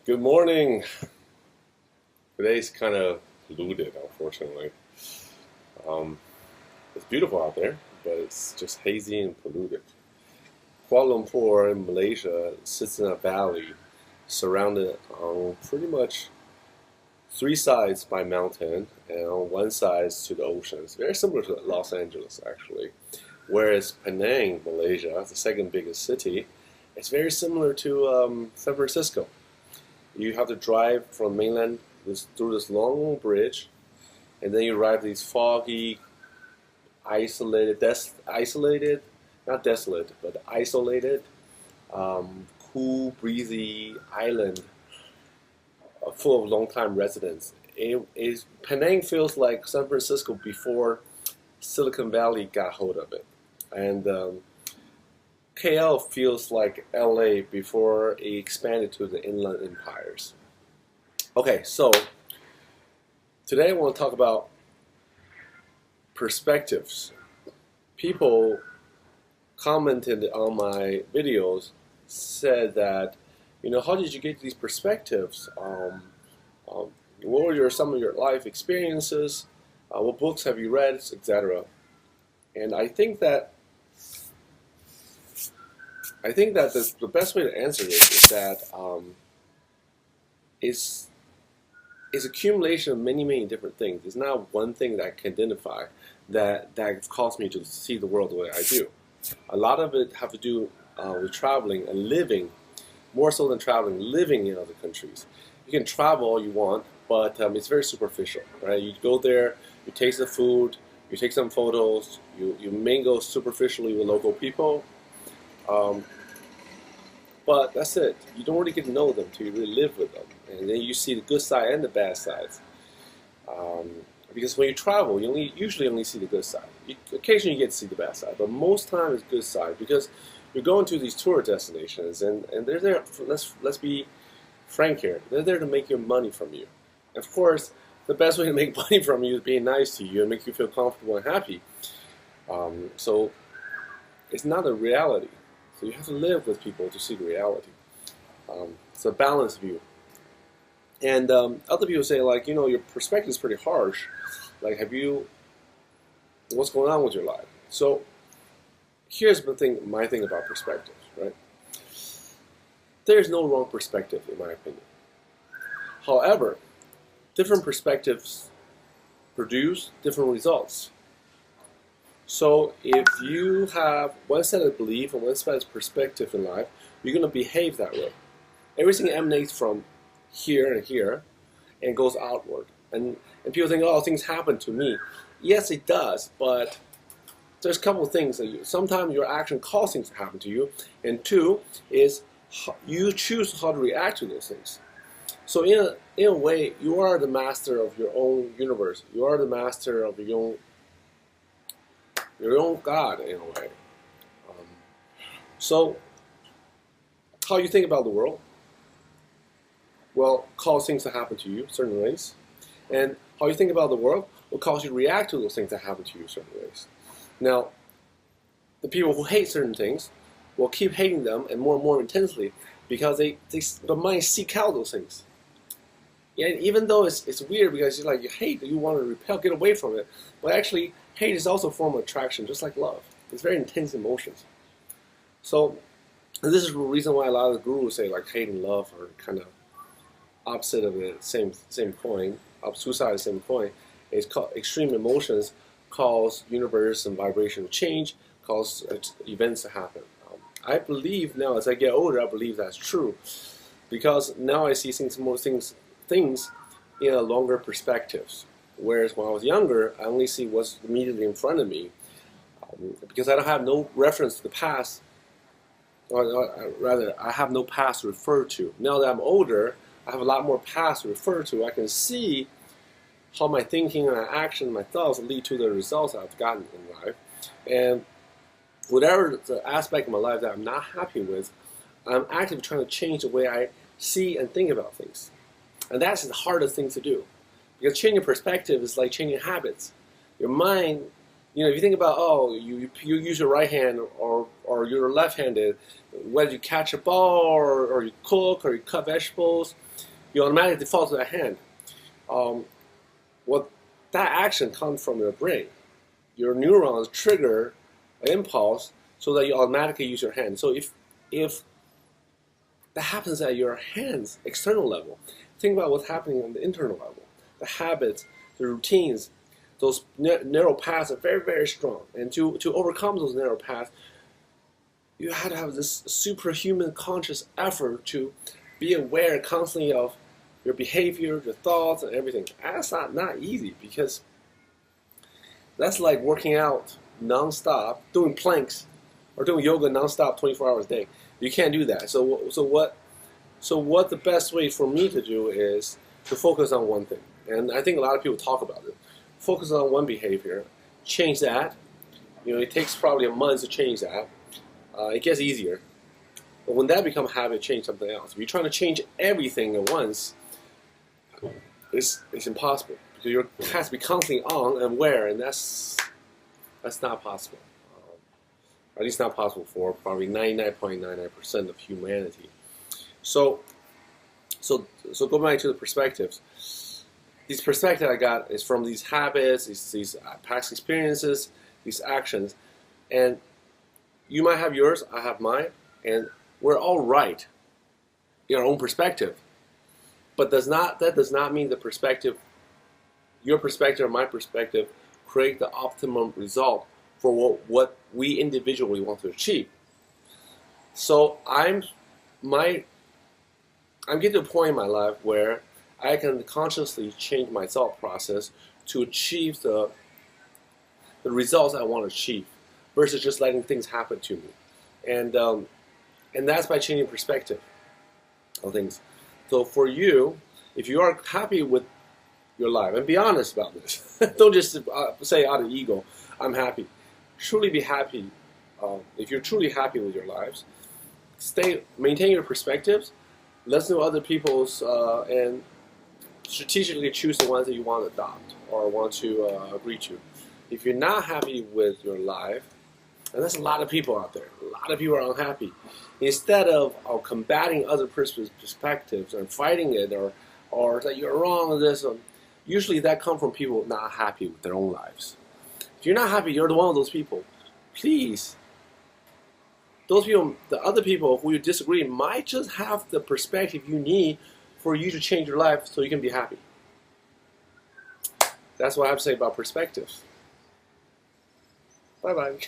Good morning. Today's kind of polluted, unfortunately. Um, it's beautiful out there, but it's just hazy and polluted. Kuala Lumpur in Malaysia sits in a valley surrounded on pretty much three sides by mountain and on one side to the ocean. It's very similar to Los Angeles, actually. Whereas Penang, Malaysia, the second biggest city, it's very similar to San Francisco. You have to drive from mainland through this long bridge, and then you arrive at these foggy, isolated, not desolate, but isolated, cool, breezy island full of long-time residents. Penang feels like San Francisco before Silicon Valley got hold of it, and KL feels like LA before it expanded to the inland empires. Okay, so today I want to talk about perspectives. People commented on my videos, said that, how did you get these perspectives? What were some of your life experiences? What books have you read, etc. And I think that the best way to answer this is that it's accumulation of many different things. It's not one thing that I can identify that caused me to see the world the way I do. A lot of it have to do with traveling and living, more so than traveling, living in other countries. You can travel all you want, but it's very superficial, right? You go there, you taste the food, you take some photos, you mingle superficially with local people. But that's it. You don't really get to know them until you really live with them. And then you see the good side and the bad sides. Because when you travel, you usually only see the good side. Occasionally you get to see the bad side, but most times it's good side because you're going to these tour destinations and they're there, let's be frank here, they're there to make your money from you. Of course, the best way to make money from you is being nice to you and make you feel comfortable and happy. So it's not a reality. So you have to live with people to see the reality. It's a balanced view. And other people say, like, your perspective is pretty harsh. Like, what's going on with your life? So here's my thing about perspective, right? There's no wrong perspective, in my opinion. However, different perspectives produce different results. So if you have one set of belief and one set of perspective in life, you're going to behave that way. Everything emanates from here and here and goes outward. And people think, oh, things happen to me. Yes, it does, but there's a couple of things. Sometimes your action causes things to happen to you, and two is you choose how to react to those things. So in a way, you are the master of your own universe. You are the master of your own God, in a way. So how you think about the world will cause things to happen to you certain ways. And how you think about the world will cause you to react to those things that happen to you certain ways. Now, the people who hate certain things will keep hating them and more intensely because the mind seek out those things. Yeah, even though it's weird because you hate, you want to repel, get away from it. But actually, hate is also a form of attraction, just like love. It's very intense emotions. So, this is the reason why a lot of the gurus say like hate and love are kind of opposite of the same coin, two sides of the same coin. It's called extreme emotions cause universe and vibration to change, cause events to happen. I believe now, as I get older, I believe that's true because now I see things in a longer perspectives. Whereas when I was younger, I only see what's immediately in front of me because I don't have no reference to the past, or rather, I have no past to refer to. Now that I'm older, I have a lot more past to refer to. I can see how my thinking and my action, my thoughts lead to the results I've gotten in life. And whatever the aspect of my life that I'm not happy with, I'm actively trying to change the way I see and think about things. And that's the hardest thing to do. Because changing perspective is like changing habits. Your mind If you think about, oh, you use your right hand or you're left-handed, whether you catch a ball or you cook or you cut vegetables, you automatically default to that hand. What that action comes from your brain. Your neurons trigger an impulse so that you automatically use your hand. So if that happens at your hands external level, think about what's happening on the internal level. The habits, the routines, those narrow paths are very, very strong. And to overcome those narrow paths, you have to have this superhuman conscious effort to be aware constantly of your behavior, your thoughts, and everything. That's not easy, because that's like working out non-stop, doing planks, or doing yoga non-stop 24 hours a day. You can't do that. So what the best way for me to do is to focus on one thing. And I think a lot of people talk about it. Focus on one behavior, change that. It takes probably a month to change that. It gets easier. But when that becomes a habit, change something else. If you're trying to change everything at once, it's impossible. Because you have to be constantly on and aware, and that's not possible. At least not possible for probably 99.99% of humanity. So go back to the perspectives. These perspectives I got is from these habits, these past experiences, these actions, and you might have yours, I have mine, and we're all right in our own perspective. But that does not mean the perspective, your perspective or my perspective, create the optimum result for what we individually want to achieve. So I'm getting to a point in my life where I can consciously change my thought process to achieve the results I want to achieve, versus just letting things happen to me. And that's by changing perspective on things. So for you, if you are happy with your life, and be honest about this, don't just say out of ego, I'm happy. Truly be happy. If you're truly happy with your lives, maintain your perspectives, listen to other people's, and strategically choose the ones that you want to adopt or want to agree to. If you're not happy with your life, and there's a lot of people out there, a lot of people are unhappy. Instead of combating other person's perspectives and fighting it, or that you're wrong on this, usually that comes from people not happy with their own lives. If you're not happy, you're one of those people. Please, those people, the other people who you disagree, might just have the perspective you need for you to change your life so you can be happy. That's what I have to say about perspectives. Bye-bye.